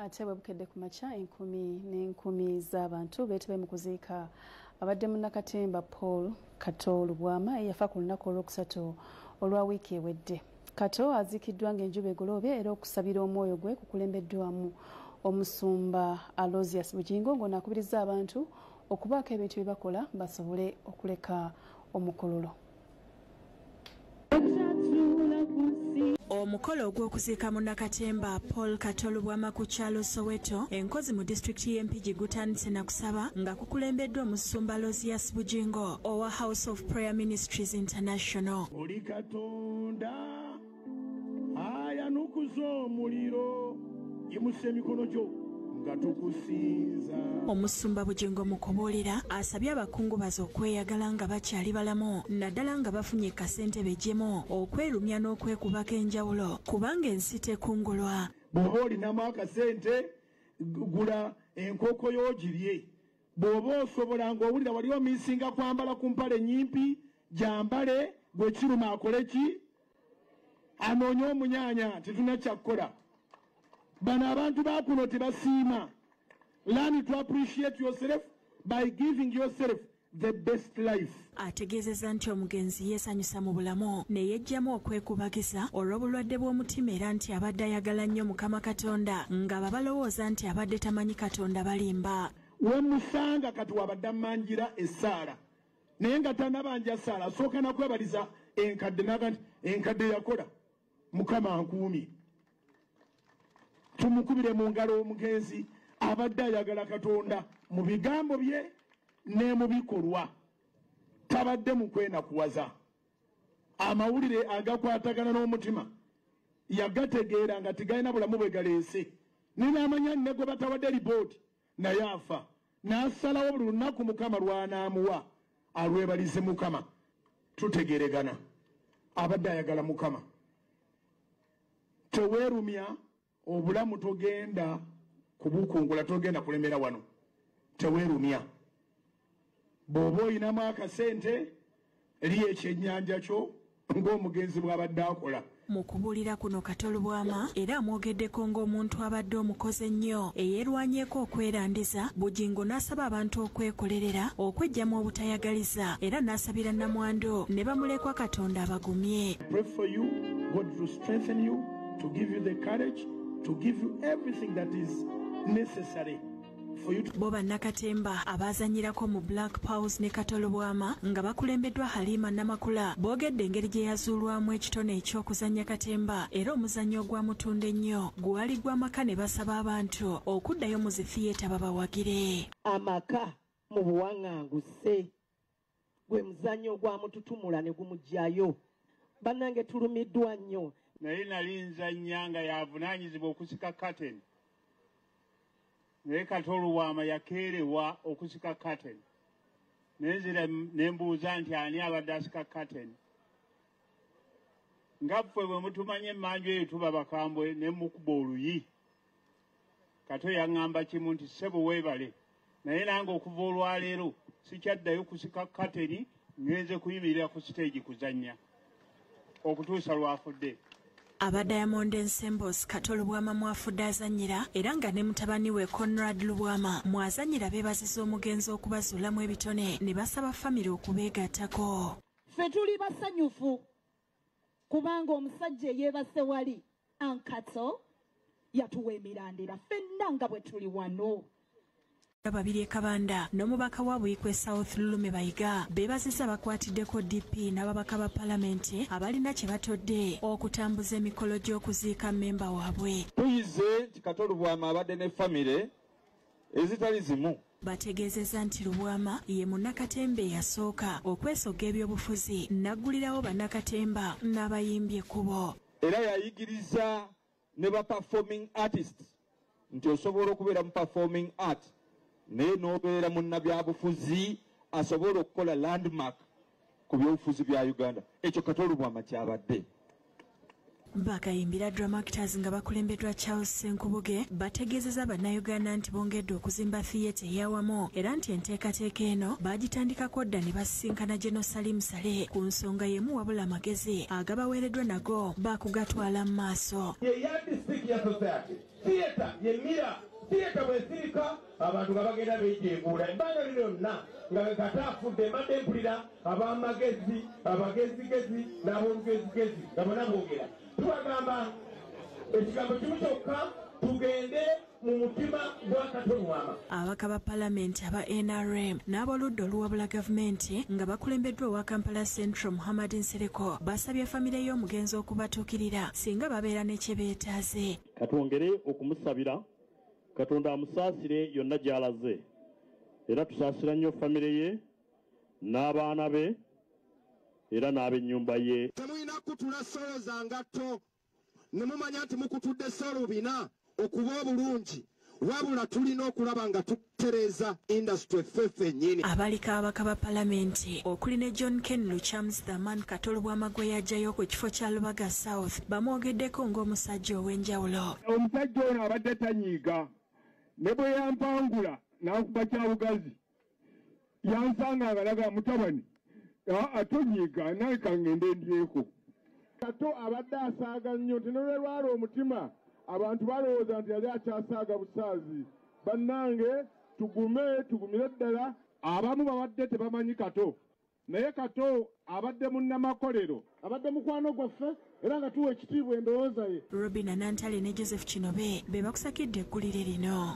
ate bwe bukedde ku makya enkumi n'enkumi z'abantu beetebe mu kuziika abadde munnakatemba Paul Kato Lubwama eyafa ku lunaku olwokusatu olwa wiiki ewedde. Kato aziikiddwa ng'enjuba egolobye era okusabira omwoyo gwe kukulembeddwamu omusumba Aloysius Bugingo ng'onaakubiriza abantu okubaako ebintu bye bakola basobole okuleka omukululo. Omukolo ogw'okuziika munnakatemba Paul Kato Lubwama ku kyalo Soweto enkozi mu disitulikiti y'Empigi gutandise na kusaba nga kukulembeddwa omusumba Aloysius Bugingo owa House of Prayer Ministries International. Oli Katonda ayanukuza omuliro yimusa emikono gyo nga tukusinza. Omusumba Bugingo mu kubuulira asabye abakungubazi okweyagala nga bakyali balamu naddala nga bafunye kasente bejjemu okwerumya n'okwekubako enjawulo kubanga ensi tekungulwa. Bw'oba olinamu akasente gula enkoko y'ogirye. Bw'oba osobola ng'owulira wali omisinga kwambala ku mpale nnyimpi gyambale gwe kiruma akole ki? Anoonye omunyaanya tetuna kyakkola. Bano abantu ba kuno tebasiima. Learn to appreciate yourself by giving yourself the best life. Ategeezezza nti omugenzi yeesanyusa mu bulamu ne yejjamu okwekubagiza olw'obulwadde bw'omutima era nti abadde ayagala nnyo Mukama Katonda nga babalowooza nti abadde tamanyi Katonda balimba. We musanga kati wabadde amanjira essaala naye nga tanabanja ssaala asooka nakwebaliza enkadde naga nti enkadde yakola Mukama ankuumye. Tumukubire mu ngalo omugenzi abadde ayagala Katonda mu bigambo bye ne mu bikolwa. Tabadde mu kwenakuwaza. Amawulire agakwatagana n'omutima yagategeera nga tigalina bulamu bwe galeese. N'amanya ne gwe batawadde lipooti naye afa. N'asalawo buli lunaku Mukama lw'anaamuwa alwebalize Mukama. Tutegeregana. Abadde ayagala Mukama. Teweerumya obulamu togenda kubukungula togenda kulemera wano. Teweerumya. Bw'oba olinamu akasente liye ekyennyanja kyo ng'omugenzi bw'abadde akola. Mu kubuulira kuno Kato Lubwama era amwogeddeko ng'omuntu abadde omukozi ennyo eyeerwanyeeko okwerandiza Bugingo n'asaba abantu okwekolerera okweggyamu obutayagaliza era n'asabira nnamwandu ne bamulekwa Katonda abagumye. Pray for you, God will strengthen you, to give you the courage, to give you everything that is necessary for you to... Bo bannakatemba abazanyirako mu Black Pause ne Kato Lubwama nga bakulembeddwa Halima Namakula boogedde engeri gye yazuulwamu ekitone eky'okuzannya katemba era omuzannyo ogwamutunda ennyo gwali gw'amaka ne basaba abantu okuddayo mu zifiyeta babawagire. Amaka mu buwaŋŋanguse gwe muzannyo ogwamututumula ne gumugjayo. Bannange tulumiddwa nnyo. Naye nali nzannya nga yavunaanyizibwa okusika curtain. Naye Kato Lubwama yakeerewa okusika curtain. Nenzira nembuuza nti ani abadde asika curtain. Nga ffe bwe mutumanye emmanju eyo tuba bakambwe ne mukuba oluyi. Kato yaŋŋamba kimu nti ssebo weebale. Naye nange okuva olwaleero sikyaddayo kusika curtain ngenze kuyimirira ku siteegi kuzannya okutuusa lwafudde. Aba Diamond Ensembos Kato Lubwama mwafudde azannyira era nga ne mutabani we Conrad Lubwama mwazannyira beebaziza omugenzi okubazuulamu ebitone ne basaba famire okubeegattako. Ffe tuli basanyufu kubanga omusajja eyeebase wali Ankato yatuwa emirandira ffenna nga bwe tuli wano. Babiri Kabanda n'omubaka wa Bwikwe South Lulume Bayiga beebaziza bakwatiddeko DP n'ababaka ba palamenti abalina kye batodde okutambuza emikolo gy'okuziika mmemba waabwe. Tuyize nti Kato Lubwama abadde ne famire ezitali zimu. Bategeezezza nti Lubwama ye munnakatemba eyasooka okwesoga ebyobufuzi n'aggulirawo bannakatemba n'abayimbi ekkubo. Era yayigiriza ne ba performing artists nti osobola okubeera mu performing art naye n'obeera munnabyabufuzi asobola okukola landmark ku byobufuzi bya Uganda. Ekyo Kato Lubwama kyabadde. Bakayimbira Drama Actors nga bakulembeddwa Charles Senkubuge bategeezeza bannayuganda nti bongedde okuzimba theatre eyawamu era nti enteekateeka eno baagitandikako dda ne basisinkana General Salim Saleh ku nsonga y'emu wabula amagezi agabaweereddwa nago baakugatwala mu maaso. ya society theatre ye mira theatre bwesirika abantu nga bagenda bejeeguula ebbanga lyonna nga Kato afudde mbadde mpulira ab'amagezi abagezigezi n'ab'olugezigezi nga bonna boogera tubagamba ekigambo kimu kyokka tugende mu mutima gwa Kato Lubwama. Ababaka ba palamenti aba NRM n'aboludda oluwabula gavumenti nga bakulembeddwa owa Kampala Central Muhammad Nsereko basabye famire y'omugenzi okubatuukirira singa babeera ne kye beetaaze. Katwongere okumusabira Katonda amusaasire yonna gy'alaze era tusaasira nnyo famire ye n'abaana be era n'ab'ennyumba ye. Temulina kutula ssolo za ngatto ne mumanya nti mukutudde ssolo bina okuba obulungi wabula tulina okulaba nga tutereeza industry ffeffe nnyini. Abaliko ababaka ba palamenti okuli ne John Ken Luchams Daman Kato Lubwama gwe yajjayo ku kifo kya Lubaga South bamwogeddeko ng'omusajja ow'enjawulo. Omusajja ono abadde tanyiiga ne bwe yampangula n'akuba kyabugazi yansanga nga laga mutabani atonyiiga naye kangende ndyeko. Kato abadde asaaga nnyo nti ne lwalwa omutima abantu balowooza nti yali akyasaaga busaazi. Bannange tugumire ddala. Abamu babadde tebamanyi Kato naye Kato abadde munnamakolero abadde mukwano gwaffe era nga tuwa ekitiibwa endowooza ye. Robina Nantale ne Joseph Kinobe be bakusakidde eggulire lino.